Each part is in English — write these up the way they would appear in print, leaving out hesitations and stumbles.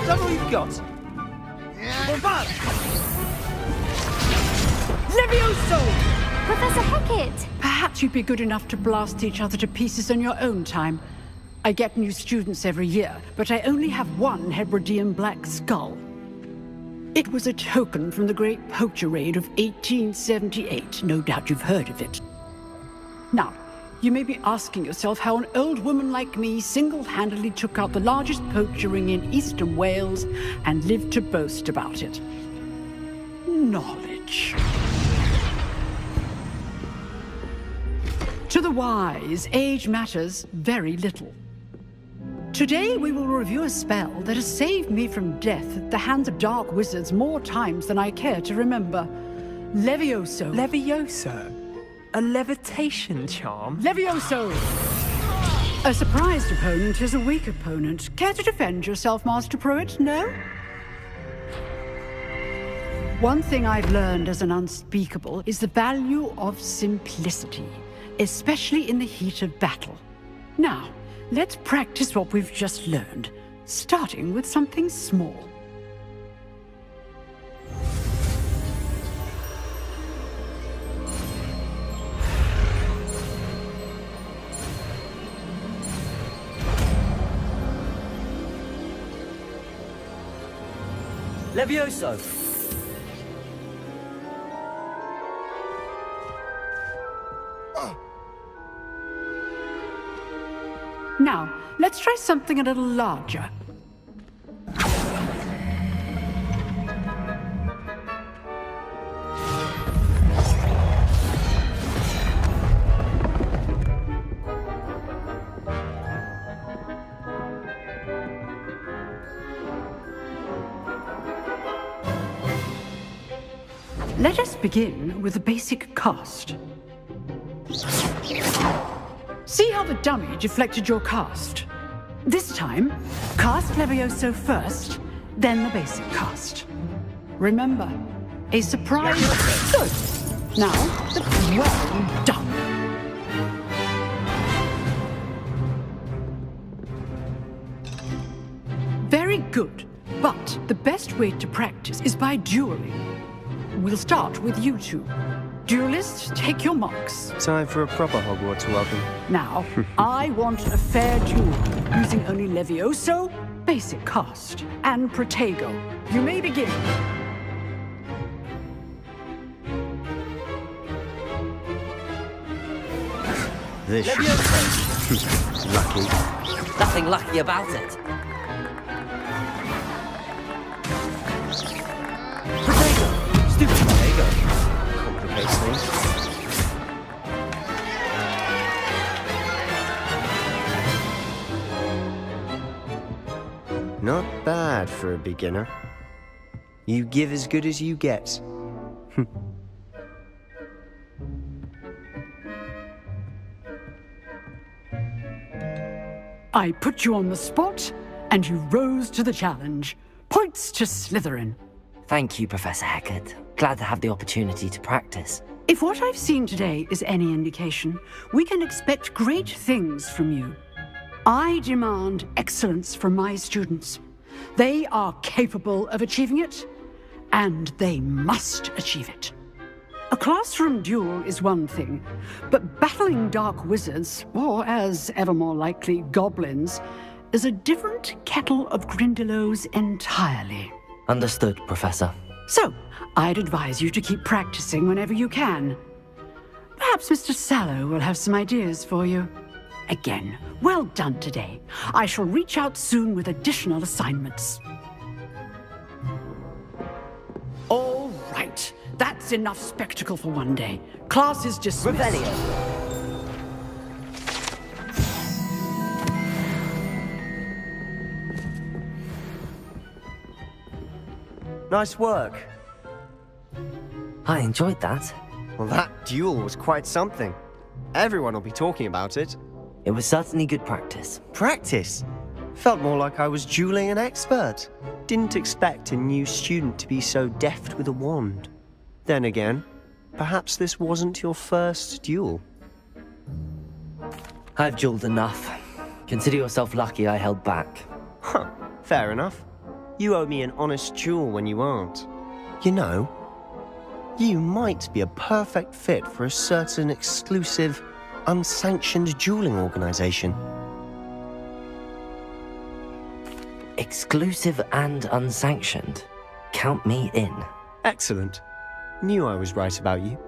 That's all you've got. Bombard! Levioso! Professor Hecat! Perhaps you'd be good enough to blast each other to pieces in your own time. I get new students every year, but I only have one Hebridean black skull. It was a token from the Great Poacher Raid of 1878. No doubt you've heard of it. Now, you may be asking yourself how an old woman like me single-handedly took out the largest poacher ring in eastern Wales and lived to boast about it. Knowledge. To the wise, age matters very little. Today we will review a spell that has saved me from death at the hands of dark wizards more times than I care to remember. Levioso. Levioso? A levitation charm? Levioso! A surprised opponent is a weak opponent. Care to defend yourself, Master Pruitt? No? One thing I've learned as an unspeakable is the value of simplicity, especially in the heat of battle. Now, let's practice what we've just learned, starting with something small. Levioso! Now, let's try something a little larger. Let us begin with the basic cast. See how the dummy deflected your cast? This time, cast Levioso first, then the basic cast. Remember, a surprise... Good! Now, well done! Very good, but the best way to practice is by dueling. We'll start with you two. Duelists, take your marks. Time for a proper Hogwarts welcome. Now, I want a fair duel, using only Levioso, basic cast, and Protego. You may begin. This should be lucky. Nothing lucky about it. Protego! Stupid Protego. Complicates things. Not bad for a beginner. You give as good as you get. I put you on the spot, and you rose to the challenge. Points to Slytherin. Thank you, Professor Hecat. Glad to have the opportunity to practice. If what I've seen today is any indication, we can expect great things from you. I demand excellence from my students. They are capable of achieving it, and they must achieve it. A classroom duel is one thing, but battling dark wizards, or as ever more likely, goblins, is a different kettle of Grindylows entirely. Understood, Professor. So, I'd advise you to keep practicing whenever you can. Perhaps Mr. Sallow will have some ideas for you. Again, well done today. I shall reach out soon with additional assignments. All right. That's enough spectacle for one day. Class is dismissed. Revelio. Nice work. I enjoyed that. Well, that duel was quite something. Everyone will be talking about it. It was certainly good practice. Practice? Felt more like I was dueling an expert. Didn't expect a new student to be so deft with a wand. Then again, perhaps this wasn't your first duel. I've dueled enough. Consider yourself lucky I held back. Huh, fair enough. You owe me an honest jewel when you aren't. You know, you might be a perfect fit for a certain exclusive, unsanctioned dueling organization. Exclusive and unsanctioned. Count me in. Excellent. Knew I was right about you.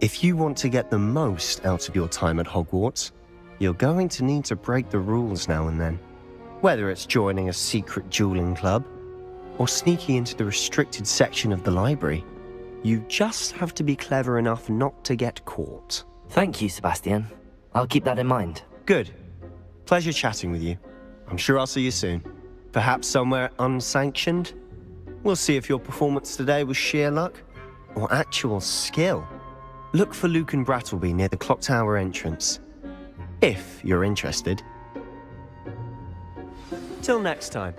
If you want to get the most out of your time at Hogwarts, you're going to need to break the rules now and then. Whether it's joining a secret dueling club, or sneaking into the restricted section of the library, you just have to be clever enough not to get caught. Thank you, Sebastian. I'll keep that in mind. Good. Pleasure chatting with you. I'm sure I'll see you soon. Perhaps somewhere unsanctioned? We'll see if your performance today was sheer luck or actual skill. Look for Luke and Brattleby near the clock tower entrance, if you're interested. Till next time.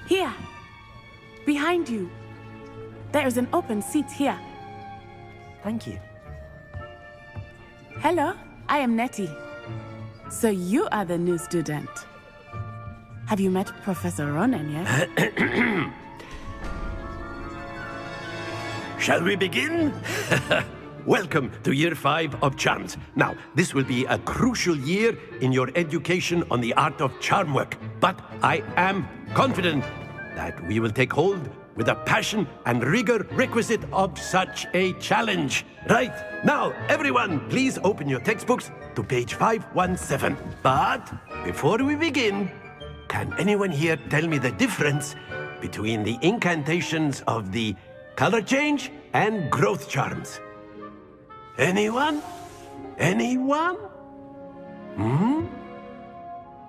Here, behind you. There is an open seat here. Thank you. Hello, I am Nettie. So you are the new student. Have you met Professor Ronan yet? Shall we begin? Welcome to Year 5 of Charms. Now, this will be a crucial year in your education on the art of charm work. But I am confident that we will take hold with the passion and rigor requisite of such a challenge. Right, now, everyone, please open your textbooks to page 517. But before we begin, can anyone here tell me the difference between the incantations of the color change and growth charms? Anyone? Anyone?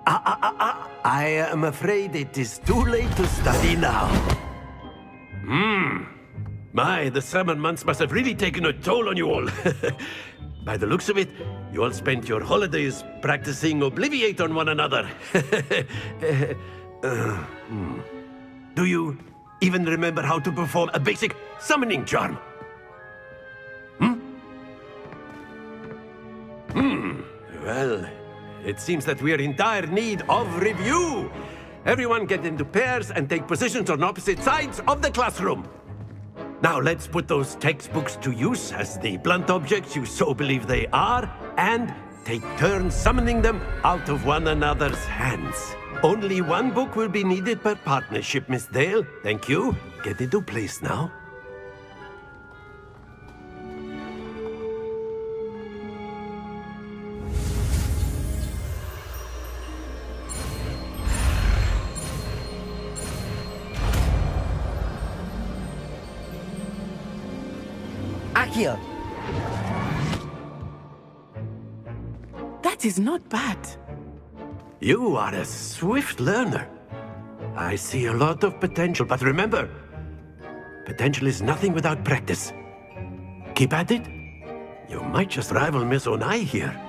I am afraid it is too late to study now. My, the summer months must have really taken a toll on you all. By the looks of it, you all spent your holidays practicing Obliviate on one another. Do you even remember how to perform a basic summoning charm? Well, it seems that we are in dire need of review. Everyone get into pairs and take positions on opposite sides of the classroom. Now let's put those textbooks to use as the blunt objects you so believe they are, and take turns summoning them out of one another's hands. Only one book will be needed per partnership, Miss Dale. Thank you. Get into place now. Accio! That is not bad. You are a swift learner. I see a lot of potential, but remember, potential is nothing without practice. Keep at it. You might just rival Miss Onai here.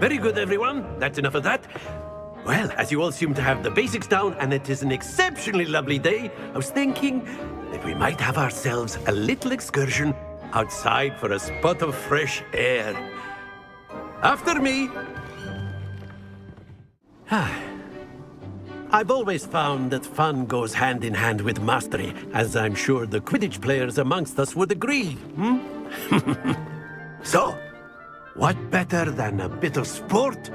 Very good, everyone. That's enough of that. Well, as you all seem to have the basics down, and it is an exceptionally lovely day, I was thinking that we might have ourselves a little excursion outside for a spot of fresh air. After me! I've always found that fun goes hand in hand with mastery, as I'm sure the Quidditch players amongst us would agree, So, what better than a bit of sport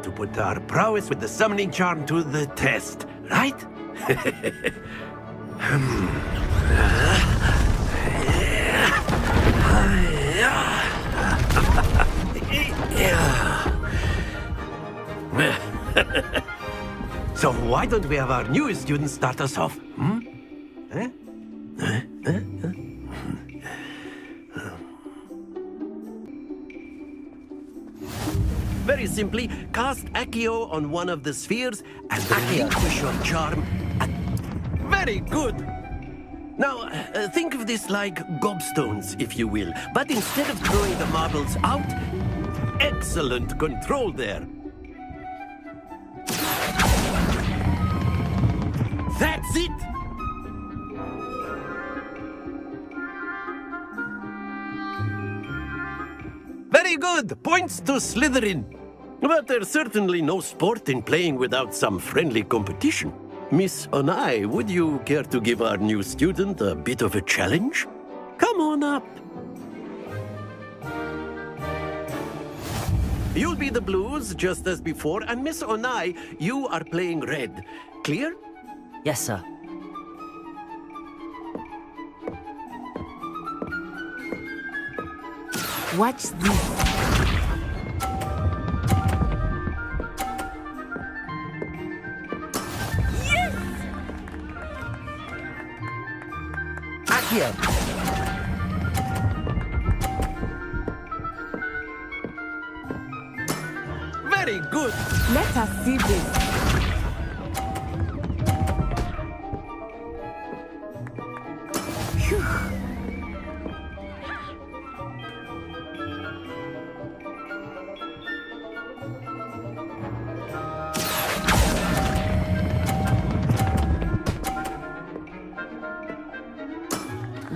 to put our prowess with the summoning charm to the test, right? So why don't we have our newest student start us off? Very simply, cast Accio on one of the spheres and relinquish your charm. Very good! Now, think of this like gobstones, if you will. But instead of throwing the marbles out, excellent control there. That's it! Very good! Points to Slytherin. But there's certainly no sport in playing without some friendly competition. Miss Onai, would you care to give our new student a bit of a challenge? Come on up. You'll be the blues, just as before, and Miss Onai, you are playing red. Clear? Yes, sir. Watch this. Accio! Very good. Let us see this. Phew.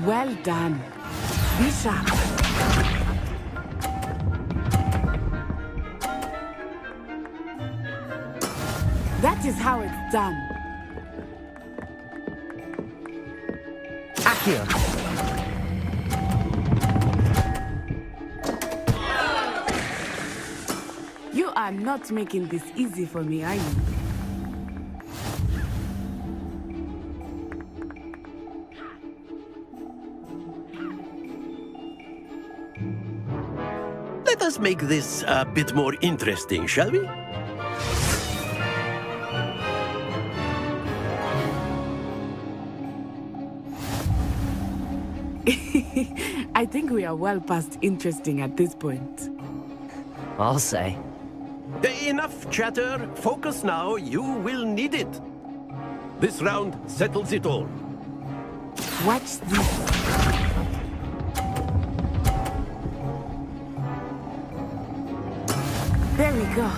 Well done. Be sharp. That is how it's done. Accio! You are not making this easy for me, are you? Let us make this a bit more interesting, shall we? I think we are well past interesting at this point. I'll say. Enough chatter. Focus now. You will need it. This round settles it all. Watch this. There we go.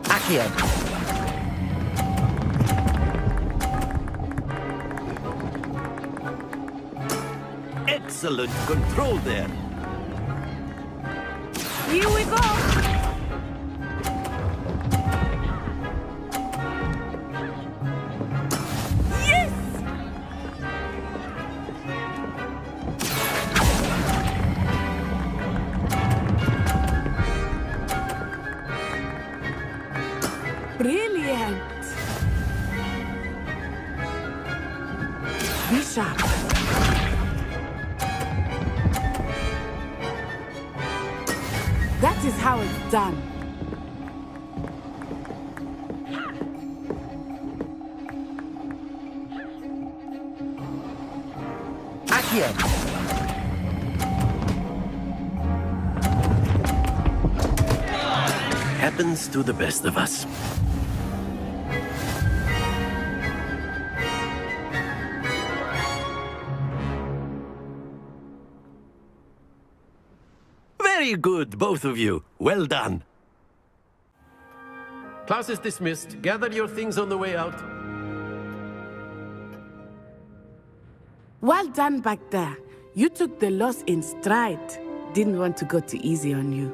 Accio! Excellent control there. Here we go. Yes! Brilliant. Be sharp. That is how it's done. Accio! Happens to the best of us. Very good, both of you. Well done. Class is dismissed. Gather your things on the way out. Well done back there. You took the loss in stride. Didn't want to go too easy on you.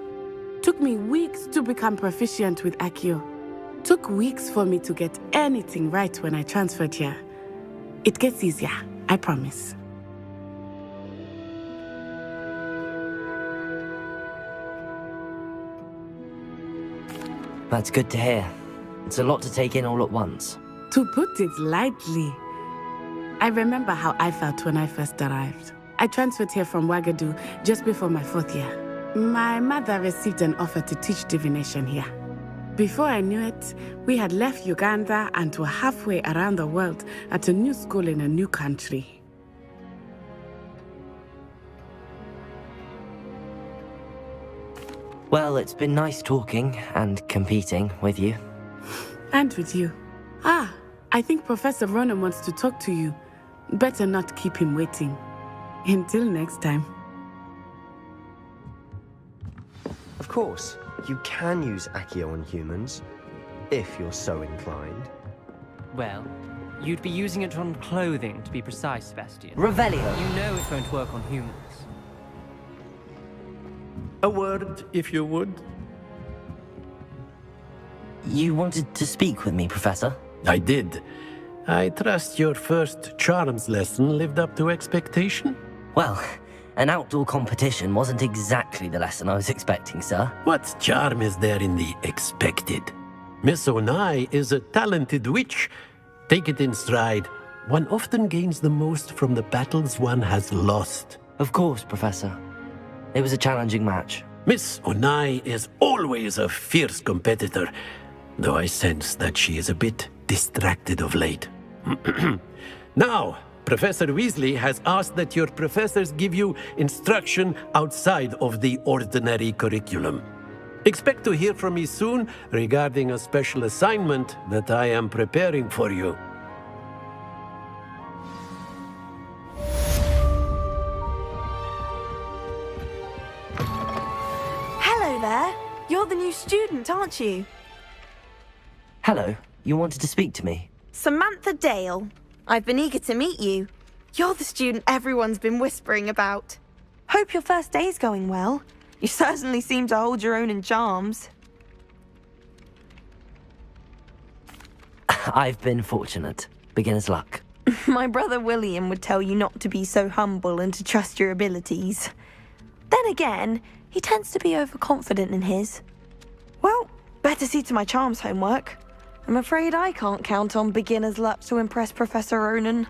Took me weeks to become proficient with Accio. Took weeks for me to get anything right when I transferred here. It gets easier, I promise. That's good to hear. It's a lot to take in all at once. To put it lightly, I remember how I felt when I first arrived. I transferred here from Ouagadougou just before my 4th year. My mother received an offer to teach divination here. Before I knew it, we had left Uganda and were halfway around the world at a new school in a new country. Well, it's been nice talking and competing with you. And with you. Ah, I think Professor Ronan wants to talk to you. Better not keep him waiting. Until next time. Of course, you can use Accio on humans. if you're so inclined. Well, you'd be using it on clothing, to be precise, Sebastian. Revelio. You know it won't work on humans. A word, if you would. You wanted to speak with me, Professor? I did. I trust your first charms lesson lived up to expectation? Well, an outdoor competition wasn't exactly the lesson I was expecting, sir. What charm is there in the expected? Miss Onai is a talented witch. Take it in stride. One often gains the most from the battles one has lost. Of course, Professor. It was a challenging match. Miss Onai is always a fierce competitor, though I sense that she is a bit distracted of late. Now, Professor Weasley has asked that your professors give you instruction outside of the ordinary curriculum. Expect to hear from me soon regarding a special assignment that I am preparing for you. Hello there. You're the new student, aren't you? Hello, you wanted to speak to me? Samantha Dale. I've been eager to meet you. You're the student everyone's been whispering about. Hope your first day's going well. You certainly seem to hold your own in charms. I've been fortunate. Beginner's luck. My brother William would tell you not to be so humble and to trust your abilities. Then again, he tends to be overconfident in his. Well, better see to my charms homework. I'm afraid I can't count on beginner's luck to impress Professor Ronan.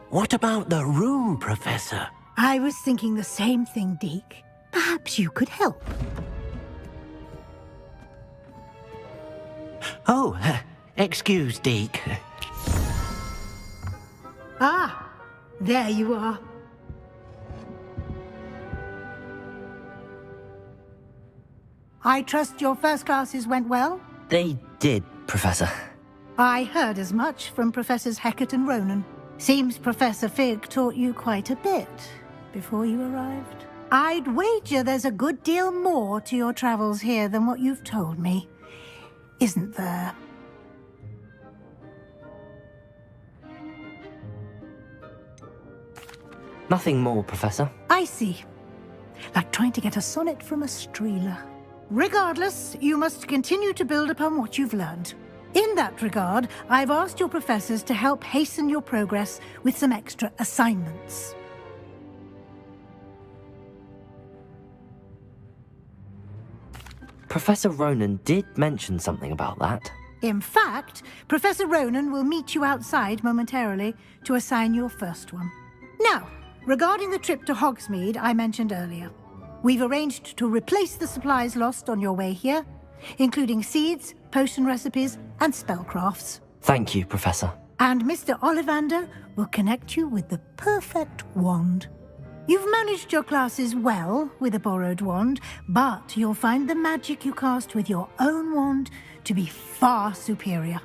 What about the room, Professor? I was thinking the same thing, Deke. Perhaps you could help. Oh, excuse, Deke. Ah, there you are. I trust your first classes went well? They did, Professor. I heard as much from Professors Hecat and Ronan. Seems Professor Fig taught you quite a bit before you arrived. I'd wager there's a good deal more to your travels here than what you've told me, isn't there? Nothing more, Professor. I see. Like trying to get a sonnet from a streeler. Regardless, you must continue to build upon what you've learned. In that regard, I've asked your professors to help hasten your progress with some extra assignments. Professor Ronan did mention something about that. In fact, Professor Ronan will meet you outside momentarily to assign your first one. Now, regarding the trip to Hogsmeade I mentioned earlier, we've arranged to replace the supplies lost on your way here, including seeds, potion recipes, and spellcrafts. Thank you, Professor. And Mr. Ollivander will connect you with the perfect wand. You've managed your classes well with a borrowed wand, but you'll find the magic you cast with your own wand to be far superior.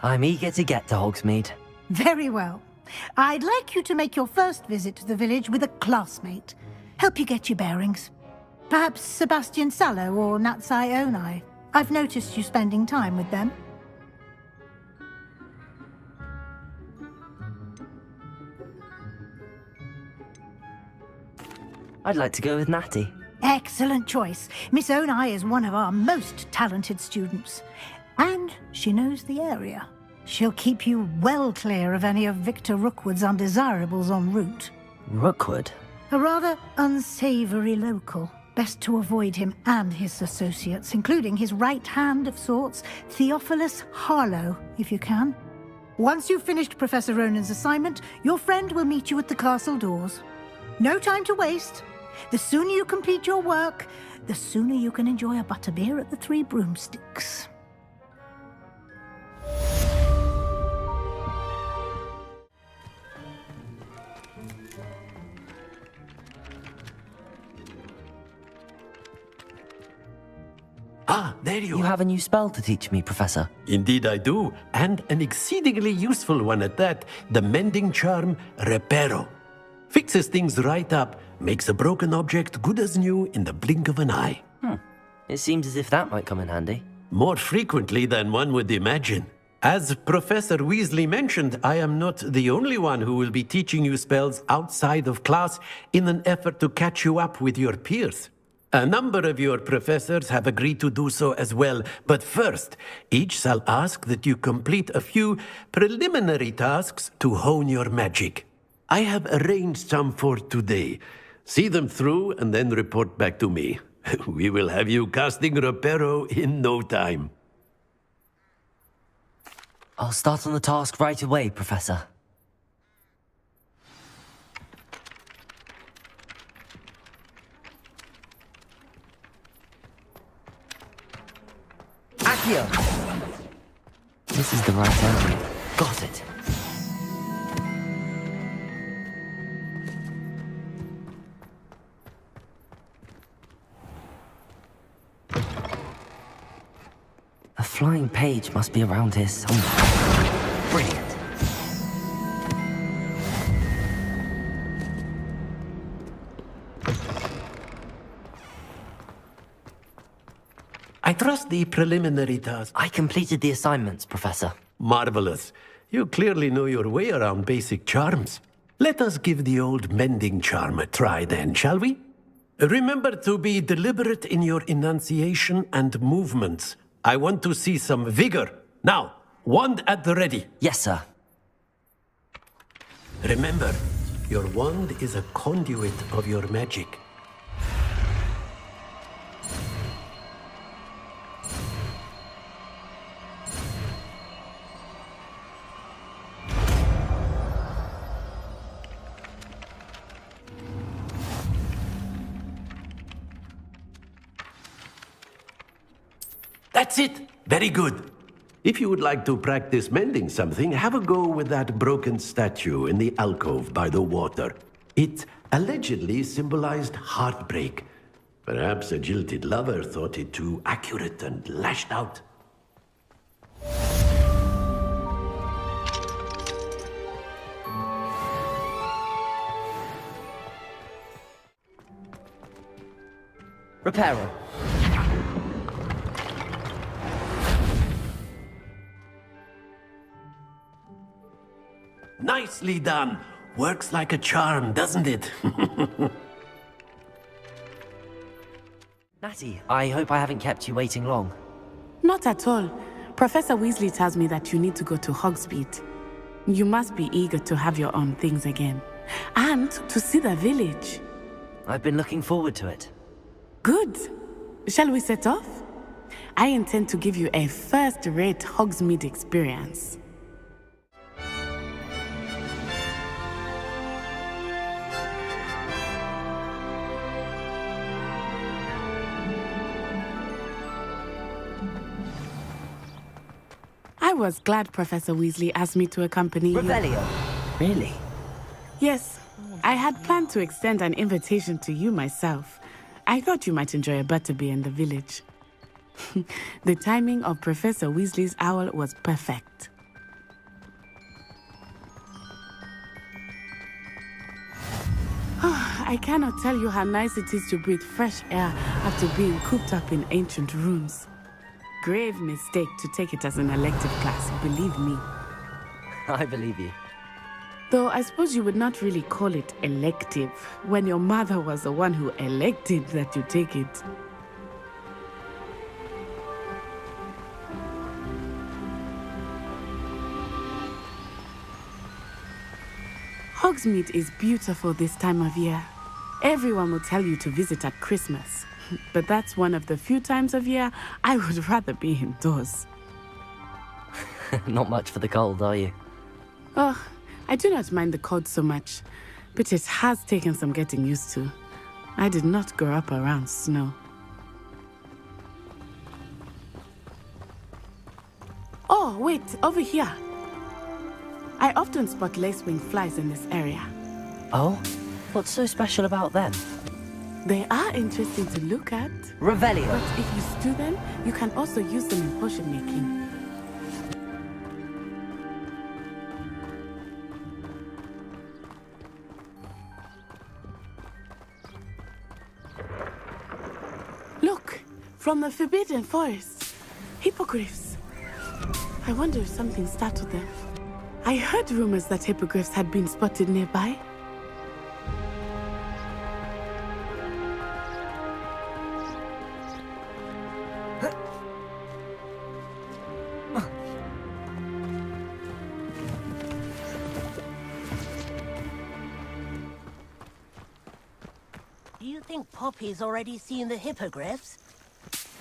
I'm eager to get to Hogsmeade. Very well. I'd like you to make your first visit to the village with a classmate. Help you get your bearings. Perhaps Sebastian Sallow or Natsai Onai. I've noticed you spending time with them. I'd like to go with Natty. Excellent choice. Miss Onai is one of our most talented students. And she knows the area. She'll keep you well clear of any of Victor Rookwood's undesirables en route. Rookwood? A rather unsavory local. Best to avoid him and his associates, including his right hand of sorts, Theophilus Harlow, if you can. Once you've finished Professor Ronan's assignment, your friend will meet you at the castle doors. No time to waste. The sooner you complete your work, the sooner you can enjoy a butterbeer at the Three Broomsticks. Ah, there you You are. have a new spell to teach me, Professor. Indeed I do, and an exceedingly useful one at that, the mending charm Reparo. Fixes things right up, makes a broken object good as new in the blink of an eye. It seems as if that might come in handy. More frequently than one would imagine. As Professor Weasley mentioned, I am not the only one who will be teaching you spells outside of class in an effort to catch you up with your peers. A number of your professors have agreed to do so as well, but first, each shall ask that you complete a few preliminary tasks to hone your magic. I have arranged some for today. See them through and then report back to me. We will have you casting Reparo in no time. I'll start on the task right away, Professor. Accio! This is the right angle. Got it. A flying page must be around here somewhere. Brilliant. I trust the preliminary task. I completed the assignments, Professor. Marvelous. You clearly know your way around basic charms. Let us give the old mending charm a try then, shall we? Remember to be deliberate in your enunciation and movements. I want to see some vigor. Now, wand at the ready. Yes, sir. Remember, your wand is a conduit of your magic. That's it! Very good. If you would like to practice mending something, have a go with that broken statue in the alcove by the water. It allegedly symbolized heartbreak. Perhaps a jilted lover thought it too accurate and lashed out. Reparo. Nicely done. Works like a charm, doesn't it? Natty, I hope I haven't kept you waiting long. Not at all. Professor Weasley tells me that you need to go to Hogsmeade. You must be eager to have your own things again. And to see the village. I've been looking forward to it. Good. Shall we set off? I intend to give you a first-rate Hogsmeade experience. I was glad Professor Weasley asked me to accompany you. Revelio. Really? Yes. I had planned to extend an invitation to you myself. I thought you might enjoy a butterbeer in the village. The timing of Professor Weasley's owl was perfect. I cannot tell you how nice it is to breathe fresh air after being cooped up in ancient rooms. Grave mistake to take it as an elective class, believe me. I believe you. Though I suppose you would not really call it elective when your mother was the one who elected that you take it. Hogsmeade is beautiful this time of year. Everyone will tell you to visit at Christmas. But that's one of the few times of year I would rather be indoors. Not much for the cold, are you? Oh, I do not mind the cold so much, but it has taken some getting used to. I did not grow up around snow. Oh, wait, over here. I often spot lacewing flies in this area. Oh? What's so special about them? They are interesting to look at. Revelio. But if you stew them, you can also use them in potion making. Look, from the Forbidden Forest. Hippogriffs. I wonder if something startled them. I heard rumors that hippogriffs had been spotted nearby. Do you think Poppy's already seen the hippogriffs?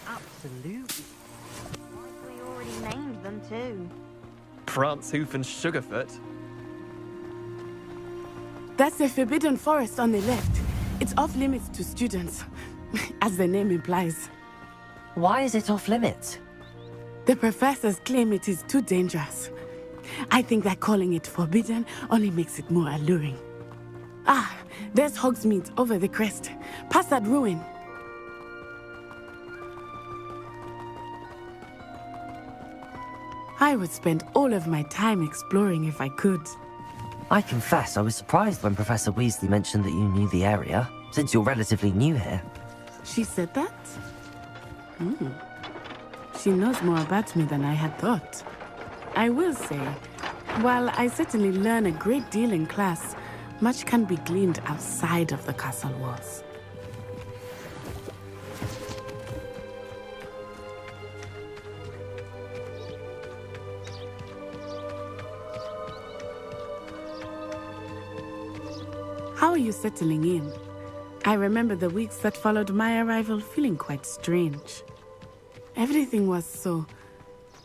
Absolutely. We already named them too. Prancehoof and Sugarfoot. That's the Forbidden Forest on the left. It's off limits to students, as the name implies. Why is it off limits? The professors claim it is too dangerous. I think that calling it forbidden only makes it more alluring. Ah, there's Hogsmeade over the crest, past that ruin. I would spend all of my time exploring if I could. I confess I was surprised when Professor Weasley mentioned that you knew the area, since you're relatively new here. She said that? She knows more about me than I had thought. I will say, while I certainly learn a great deal in class, much can be gleaned outside of the castle walls. How are you settling in? I remember the weeks that followed my arrival feeling quite strange. Everything was so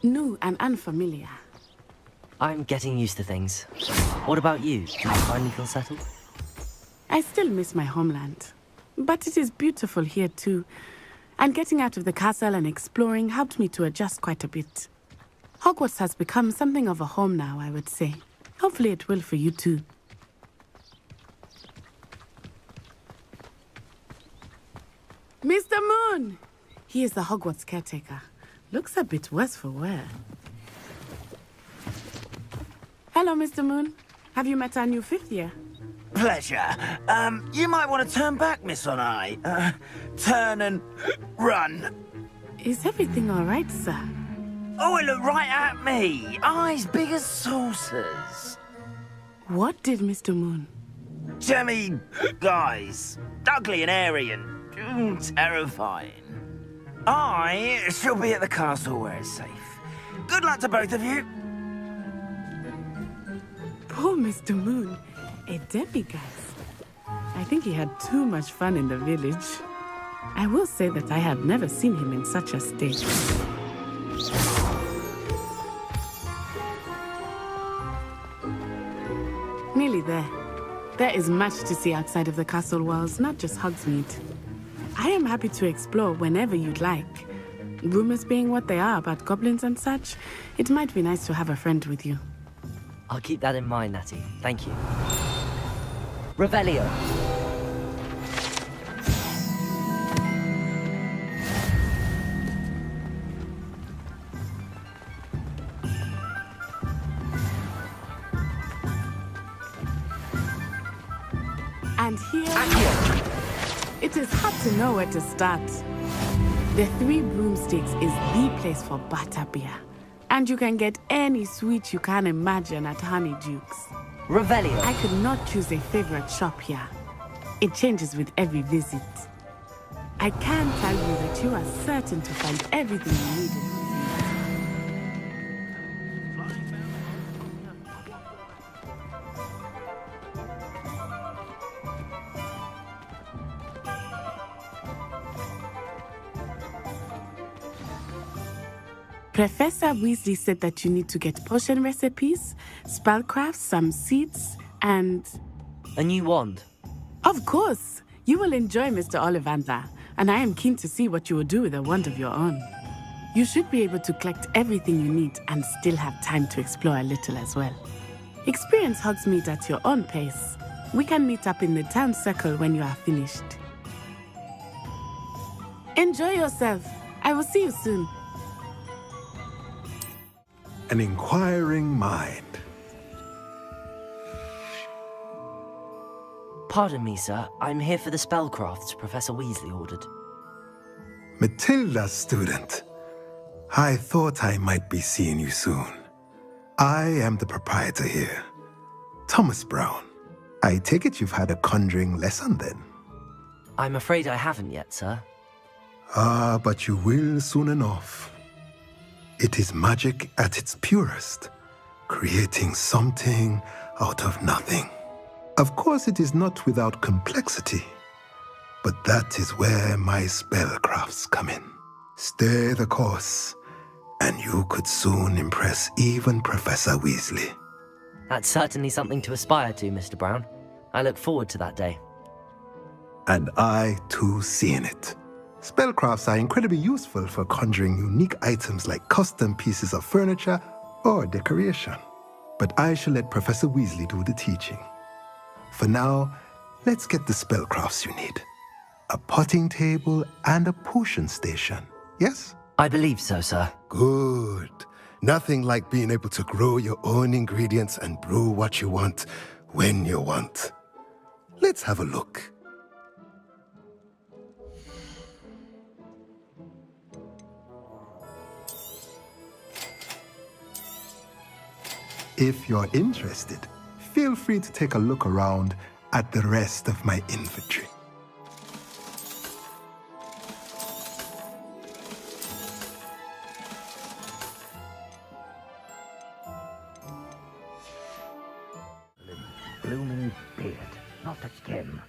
new and unfamiliar. I'm getting used to things. What about you? Do you finally feel settled? I still miss my homeland, but it is beautiful here too. And getting out of the castle and exploring helped me to adjust quite a bit. Hogwarts has become something of a home now, I would say. Hopefully it will for you too. Mr. Moon! He is the Hogwarts caretaker. Looks a bit worse for wear. Hello, Mr. Moon. Have you met our new fifth year? Pleasure. You might want to turn back, Miss On-Eye. Turn and run. Is everything all right, sir? Oh, it looked right at me. Eyes big as saucers. What did Mr. Moon? Jemmy guys. Ugly and airy and terrifying. I shall be at the castle where it's safe. Good luck to both of you. Poor Mr. Moon, a demiguise. I think he had too much fun in the village. I will say that I have never seen him in such a state. Nearly there. There is much to see outside of the castle walls, not just Hogsmeade. I am happy to explore whenever you'd like. Rumors being what they are about goblins and such, it might be nice to have a friend with you. I'll keep that in mind, Natty. Thank you. Revelio. And here, it is hard to know where to start. The Three Broomsticks is the place for butterbeer. And you can get any sweet you can imagine at Honeyduke's. Revelio. I could not choose a favorite shop here. It changes with every visit. I can tell you that you are certain to find everything you need in Hogsmeade. Professor Weasley said that you need to get potion recipes, spellcrafts, some seeds, and... A new wand. Of course! You will enjoy Mr. Ollivander, and I am keen to see what you will do with a wand of your own. You should be able to collect everything you need and still have time to explore a little as well. Experience Hogsmeade at your own pace. We can meet up in the town circle when you are finished. Enjoy yourself. I will see you soon. An inquiring mind. Pardon me, sir. I'm here for the spellcrafts Professor Weasley ordered. Matilda's student. I thought I might be seeing you soon. I am the proprietor here, Thomas Brown. I take it you've had a conjuring lesson then? I'm afraid I haven't yet, sir. Ah, but you will soon enough. It is magic at its purest, creating something out of nothing. Of course, it is not without complexity, but that is where my spellcrafts come in. Stay the course, and you could soon impress even Professor Weasley. That's certainly something to aspire to, Mr. Brown. I look forward to that day. And I, too, seeing it. Spellcrafts are incredibly useful for conjuring unique items like custom pieces of furniture or decoration. But I shall let Professor Weasley do the teaching. For now, let's get the spellcrafts you need. A potting table and a potion station, yes? I believe so, sir. Good. Nothing like being able to grow your own ingredients and brew what you want when you want. Let's have a look. If you're interested, feel free to take a look around at the rest of my inventory. Blooming beard, not a skin.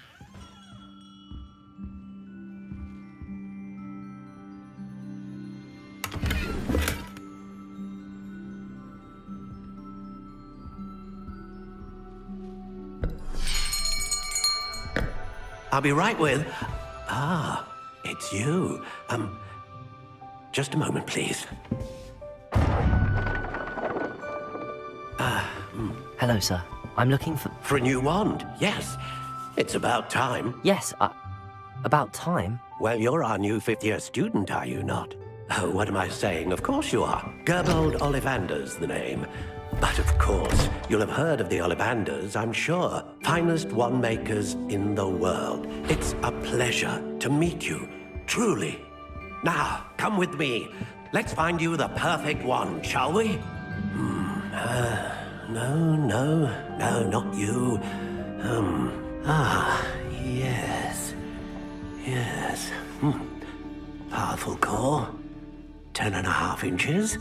I'll be right with... Ah, it's you. Just a moment, please. Hello, sir. I'm looking for... For a new wand, yes. It's about time. Yes, about time? Well, you're our new fifth-year student, are you not? Oh, what am I saying? Of course you are. Gerbold Ollivander's the name. But of course, you'll have heard of the Ollivanders, I'm sure. Finest wand makers in the world. It's a pleasure to meet you, truly. Now, come with me. Let's find you the perfect wand, shall we? No, not you. Yes. Powerful core. 10.5 inches.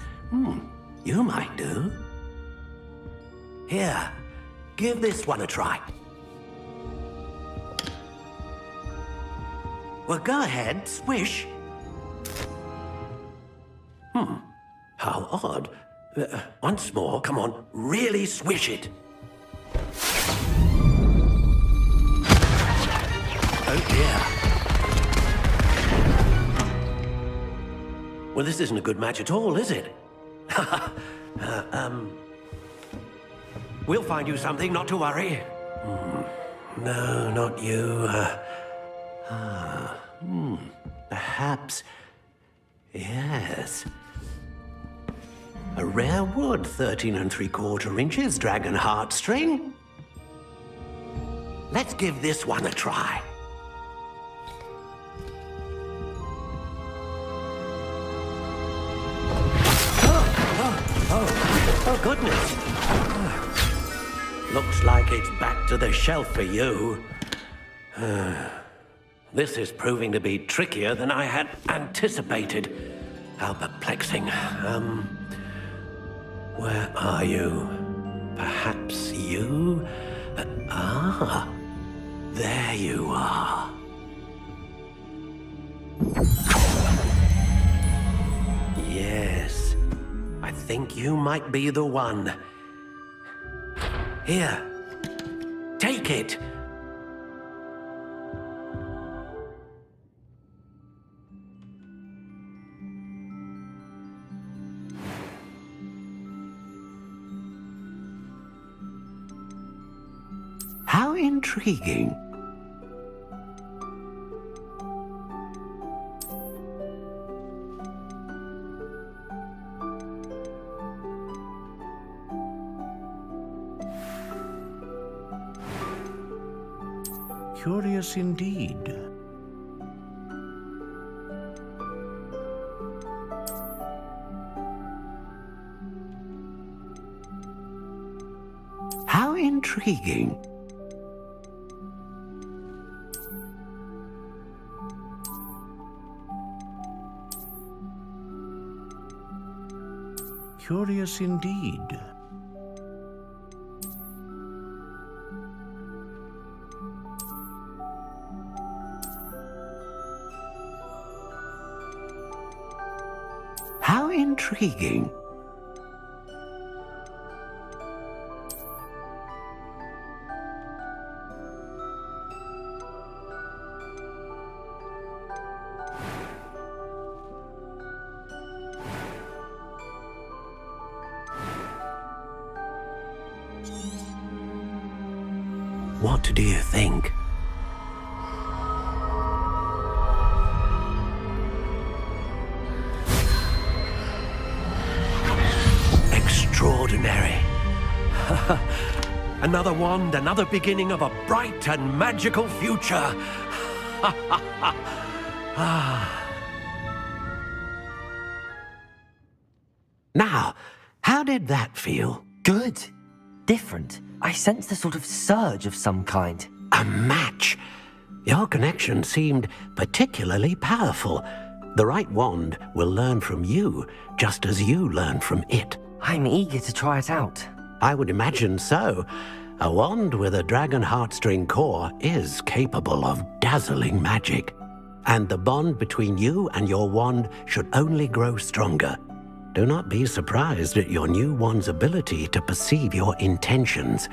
You might do. Here, give this one a try. Well, go ahead, swish. How odd. Once more, come on, really swish it. Oh dear. Well, this isn't a good match at all, is it? We'll find you something, not to worry. No, not you. Perhaps... Yes. A rare wood, 13 3/4 inches, dragon heartstring. Let's give this one a try. Oh, goodness. Looks like it's back to the shelf for you. This is proving to be trickier than I had anticipated. How perplexing. Where are you? Perhaps you? There you are. Yes, think you might be the one. Here, take it. How intriguing. Curious indeed. How intriguing. Curious indeed. How intriguing. What do you think? Extraordinary. Another wand, another beginning of a bright and magical future. Now, how did that feel? Good. Different. I sensed a sort of surge of some kind. A match. Your connection seemed particularly powerful. The right wand will learn from you, just as you learn from it. I'm eager to try it out. I would imagine so. A wand with a dragon heartstring core is capable of dazzling magic. And the bond between you and your wand should only grow stronger. Do not be surprised at your new wand's ability to perceive your intentions,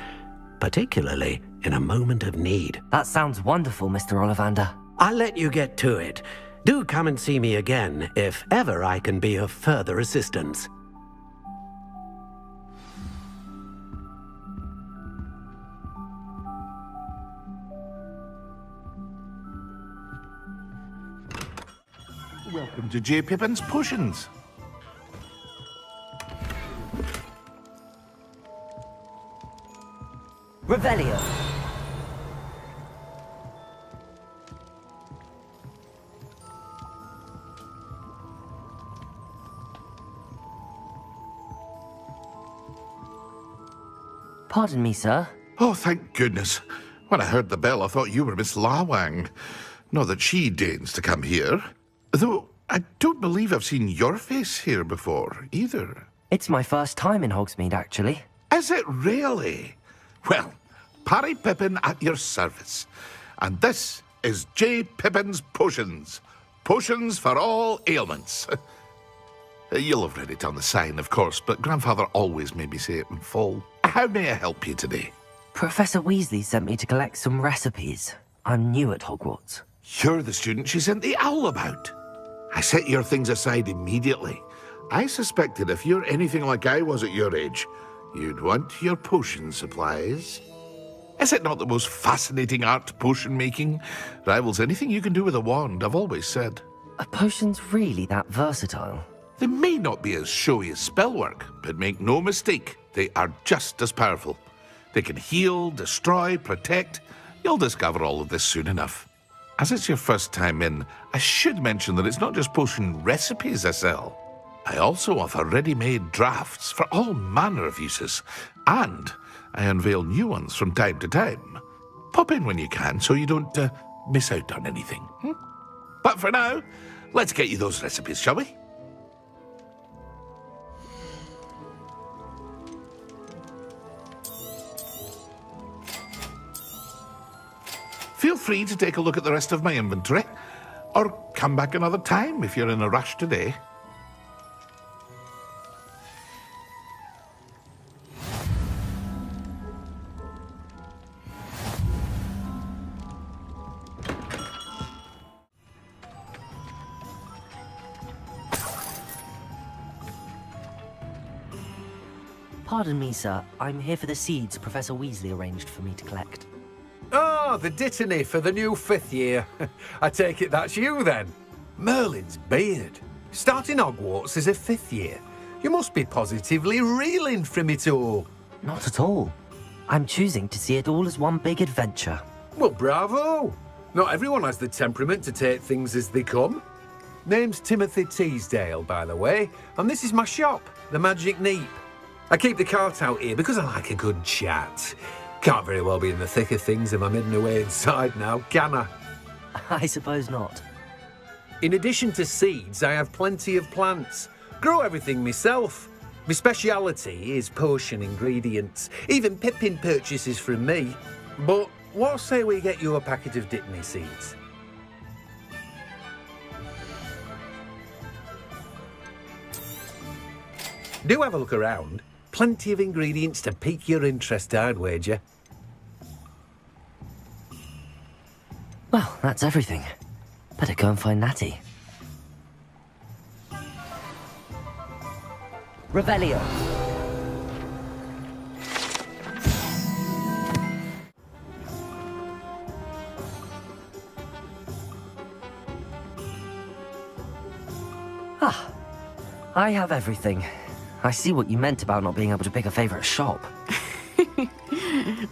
particularly in a moment of need. That sounds wonderful, Mr. Ollivander. I'll let you get to it. Do come and see me again if ever I can be of further assistance. Welcome to J. Pippin's Potions. Revelio. Pardon me, sir. Oh, thank goodness. When I heard the bell, I thought you were Miss Lawang. Not that she deigns to come here. Though I don't believe I've seen your face here before, either. It's my first time in Hogsmeade, actually. Is it really? Well, Parry Pippin at your service. And this is J. Pippin's Potions. Potions for all ailments. You'll have read it on the sign, of course, but Grandfather always made me say it in full. How may I help you today? Professor Weasley sent me to collect some recipes. I'm new at Hogwarts. You're the student she sent the owl about. I set your things aside immediately. I suspected if you're anything like I was at your age, you'd want your potion supplies. Is it not the most fascinating art, potion making? Rivals anything you can do with a wand, I've always said. Are potions really that versatile? They may not be as showy as spellwork, but make no mistake, they are just as powerful. They can heal, destroy, protect. You'll discover all of this soon enough. As it's your first time in, I should mention that it's not just potion recipes I sell. I also offer ready-made drafts for all manner of uses, and I unveil new ones from time to time. Pop in when you can so you don't miss out on anything. But for now, let's get you those recipes, shall we? Feel free to take a look at the rest of my inventory, or come back another time if you're in a rush today. Pardon me, sir. I'm here for the seeds Professor Weasley arranged for me to collect. Oh, the dittany for the new 5th year. I take it that's you, then. Merlin's beard. Starting Hogwarts as a 5th year. You must be positively reeling from it all. Not at all. I'm choosing to see it all as one big adventure. Well, bravo. Not everyone has the temperament to take things as they come. Name's Timothy Teasdale, by the way, and this is my shop, the Magic Neep. I keep the cart out here because I like a good chat. Can't very well be in the thick of things if I'm hidden away inside now, can I? I suppose not. In addition to seeds, I have plenty of plants. Grow everything myself. My speciality is potion ingredients. Even Pippin purchases from me. But what say we get you a packet of Dittany seeds? Do have a look around. Plenty of ingredients to pique your interest, I'd wager. Well, that's everything. Better go and find Natty. Revelio. Ah, I have everything. I see what you meant about not being able to pick a favorite shop.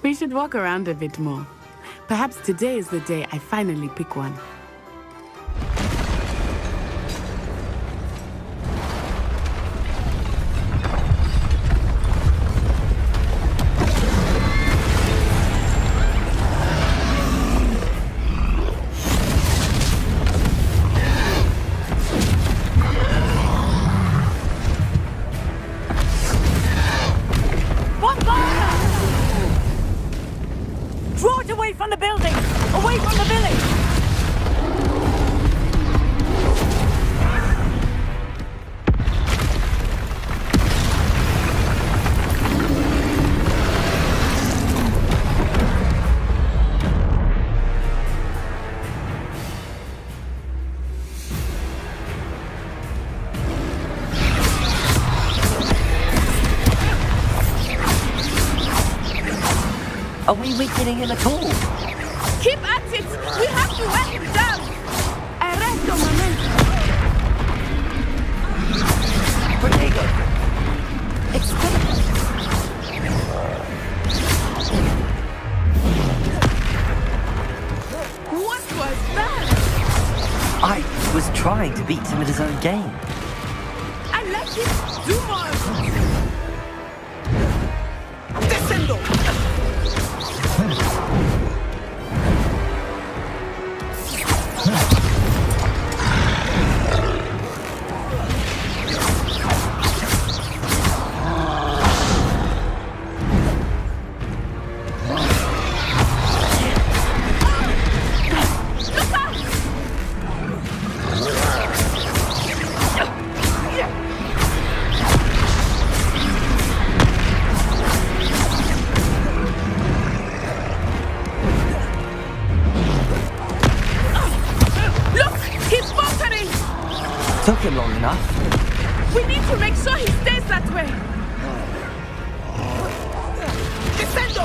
We should walk around a bit more. Perhaps today is the day I finally pick one. Draw it away from the building! Away from the village! Are we weakening him at all? Keep at it! We have to wear him down! Arresto momento! Protego! What was that? I was trying to beat him at his own game. I like it! Do more! Descendo! Took him long enough. We need to make sure he stays that way. Descendo!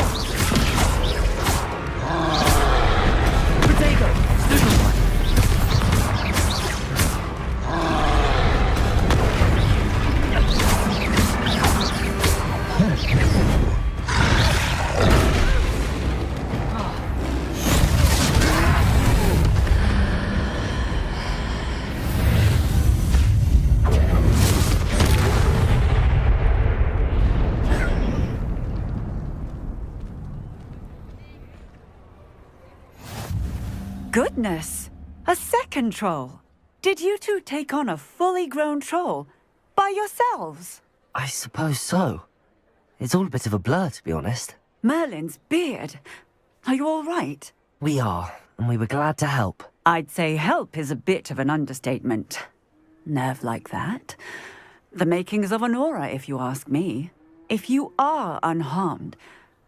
Protego! Goodness! A second troll! Did you two take on a fully grown troll? By yourselves? I suppose so. It's all a bit of a blur, to be honest. Merlin's beard. Are you all right? We are, and we were glad to help. I'd say help is a bit of an understatement. Nerve like that. The makings of an aura, if you ask me. If you are unharmed,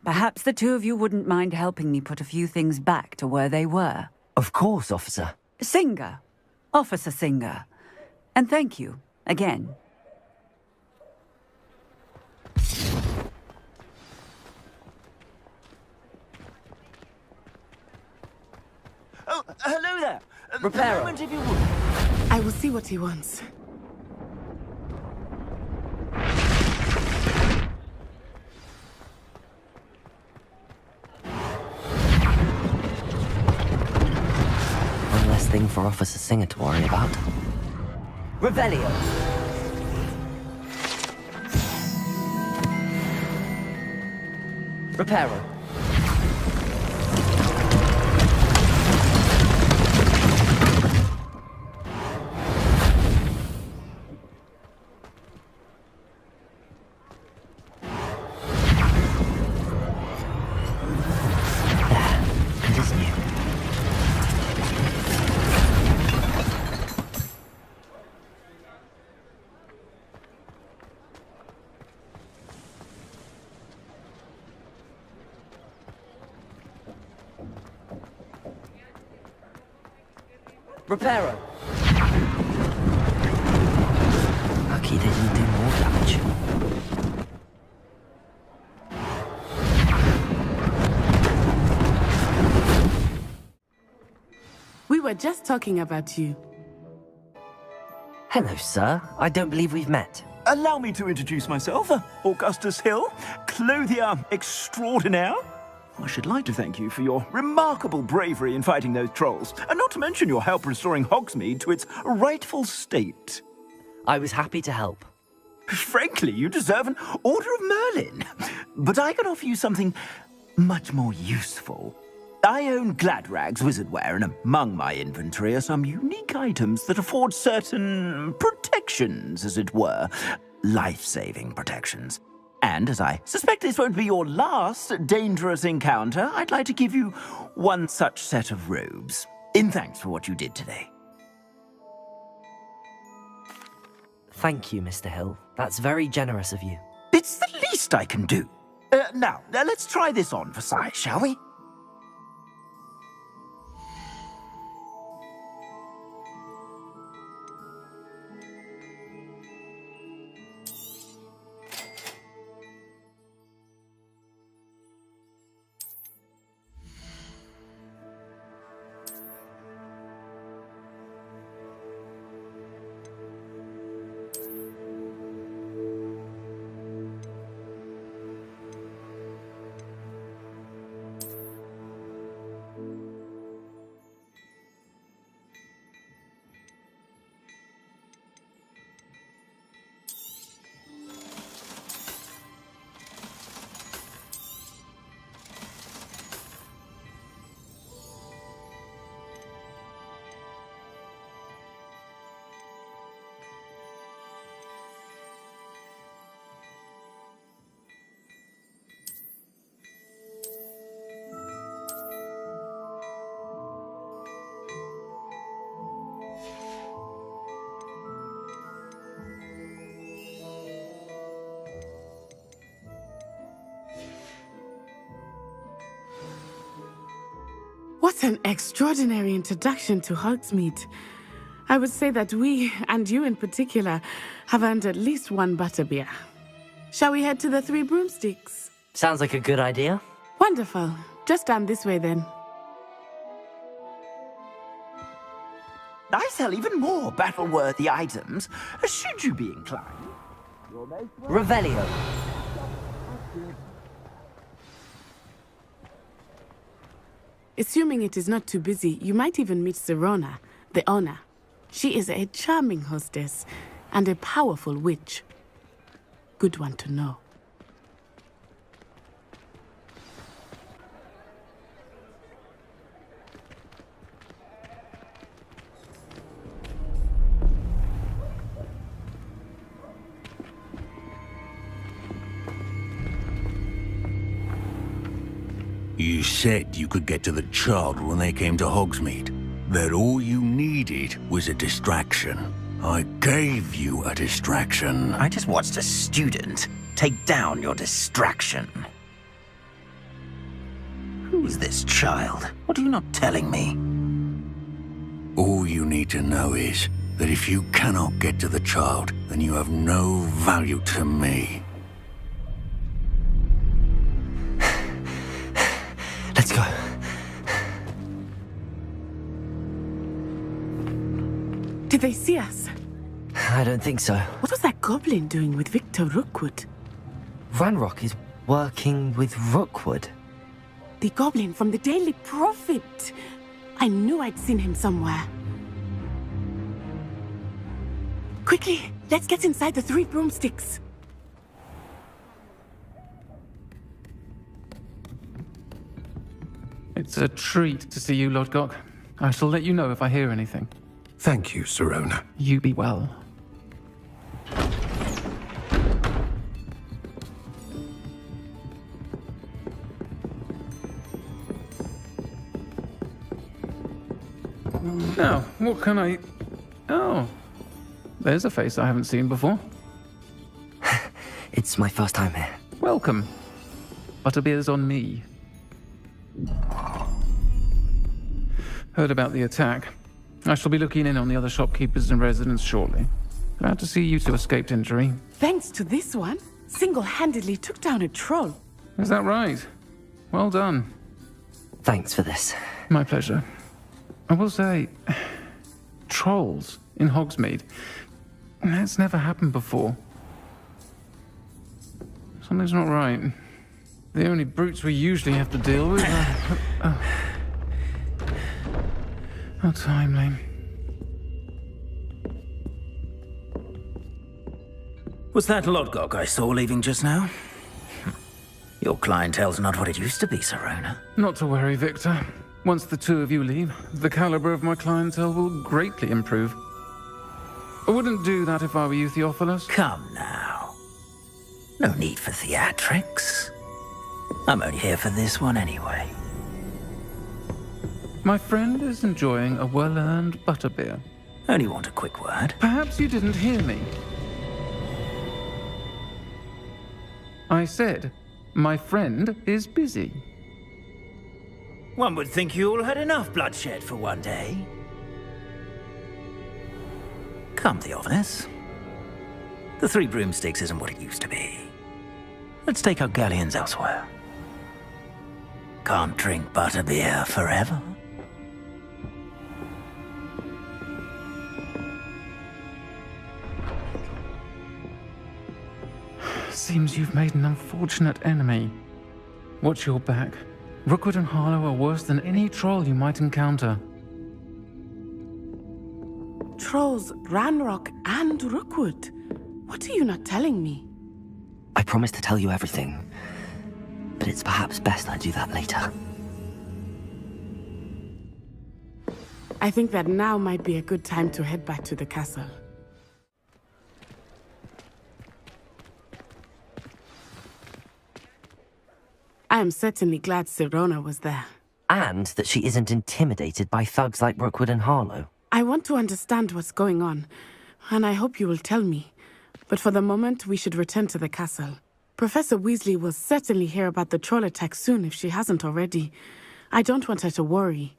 perhaps the two of you wouldn't mind helping me put a few things back to where they were. Of course, officer. Singer. Officer Singer. And thank you, again. Hello there. Reparo. A moment, if you would. I will see what he wants. One less thing for Officer Singer to worry about. Revelio. Reparo. Reparo. Lucky they didn't do more damage. We were just talking about you. Hello, sir. I don't believe we've met. Allow me to introduce myself, Augustus Hill, clothier extraordinaire. I should like to thank you for your remarkable bravery in fighting those trolls, and not to mention your help restoring Hogsmeade to its rightful state. I was happy to help. Frankly, you deserve an Order of Merlin. But I can offer you something much more useful. I own Gladrag's wizardware, and among my inventory are some unique items that afford certain protections, as it were. Life-saving protections. And as I suspect this won't be your last dangerous encounter, I'd like to give you one such set of robes, in thanks for what you did today. Thank you, Mr. Hill. That's very generous of you. It's the least I can do. Now, let's try this on for size, shall we? What an extraordinary introduction to Hogsmeade. I would say that we, and you in particular, have earned at least one butterbeer. Shall we head to the Three Broomsticks? Sounds like a good idea. Wonderful. Just down this way then. I sell even more battle-worthy items, should you be inclined. Revelio. Assuming it is not too busy, you might even meet Sirona, the owner. She is a charming hostess and a powerful witch. Good one to know. You said you could get to the child when they came to Hogsmeade. That all you needed was a distraction. I gave you a distraction. I just watched a student take down your distraction. Who's this child? What are you not telling me? All you need to know is that if you cannot get to the child, then you have no value to me. Let's go. Did they see us? I don't think so. What was that goblin doing with Victor Rookwood? Ranrock is working with Rookwood. The goblin from the Daily Prophet. I knew I'd seen him somewhere. Quickly, let's get inside the 3 broomsticks. It's a treat to see you, Lodgok. I shall let you know if I hear anything. Thank you, Sirona. You be well. Now, what can I... Oh, there's a face I haven't seen before. It's my first time here. Welcome. Butterbeer's on me. Heard about the attack. I shall be looking in on the other shopkeepers and residents shortly. Glad to see you two escaped injury. Thanks to this one, single-handedly took down a troll. Is that right? Well done. Thanks for this. My pleasure. I will say, trolls in Hogsmeade. That's never happened before. Something's not right. The only brutes we usually have to deal with are... How timely. Was that Lodgok I saw leaving just now? Your clientele's not what it used to be, Sirona. Not to worry, Victor. Once the two of you leave, the caliber of my clientele will greatly improve. I wouldn't do that if I were you, Theophilus. Come now. No need for theatrics. I'm only here for this one anyway. My friend is enjoying a well-earned butterbeer. Only want a quick word. Perhaps you didn't hear me. I said, my friend is busy. One would think you all had enough bloodshed for one day. Come, Theophilus. The 3 broomsticks isn't what it used to be. Let's take our galleons elsewhere. Can't drink butterbeer forever. Seems you've made an unfortunate enemy. Watch your back. Rookwood and Harlow are worse than any troll you might encounter. Trolls, Ranrock, and Rookwood. What are you not telling me? I promised to tell you everything, but it's perhaps best I do that later. I think that now might be a good time to head back to the castle. I am certainly glad Sirona was there. And that she isn't intimidated by thugs like Rookwood and Harlow. I want to understand what's going on, and I hope you will tell me. But for the moment, we should return to the castle. Professor Weasley will certainly hear about the troll attack soon if she hasn't already. I don't want her to worry.